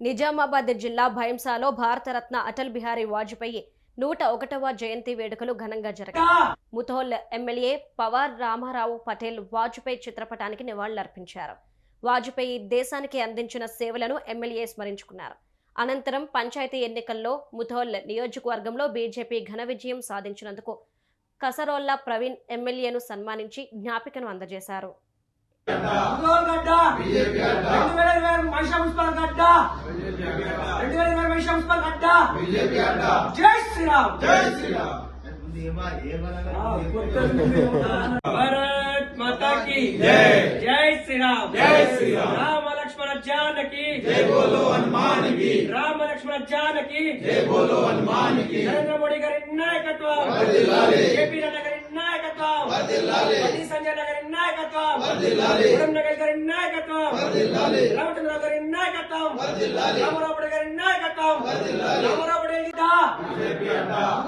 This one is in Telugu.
నిజామాబాద్ జిల్లా భైంసాలో భారతరత్న అటల్ బిహారీ వాజ్పేయి 101వ జయంతి వేడుకలు ఘనంగా జరిగాయి. ముధోల్ ఎమ్మెల్యే పవార్ రామారావు పటేల్ వాజ్పేయి చిత్రపటానికి నివాళులర్పించారు. వాజ్పేయి దేశానికి అందించిన సేవలను ఎమ్మెల్యే స్మరించుకున్నారు. అనంతరం పంచాయతీ ఎన్నికల్లో ముధోల్ నియోజకవర్గంలో బీజేపీ ఘన విజయం సాధించినందుకు కసరోల్లా ప్రవీణ్ ఎమ్మెల్యేను సన్మానించి జ్ఞాపికను అందజేశారు. भारत माता की जय, जय श्री राम, जय श्री राम। राम लक्ष्मण जानकी जय बोलो हनुमान की, राम लक्ष्मण जानकी जय बोलो हनुमान की। नरेंद्र मोदी गारी नायकत्వం వర్ధిల్లాలి, కేపీ రాణా గారి నాయకత్వం వర్ధిల్లాలి, బండి సంజయ్ గారి నాయకత్వం వర్ధిల్లాలి, నగర్ గారి నాయకత్వం వర్ధిల్లాలి, రామచంద్ర గారి నాయకత్వం వర్ధిల్లాలి, రామారావు గారి నాయకత్వం వర్ధిల్లాలి, రామారావు గారి బీజేపీ అడ్డా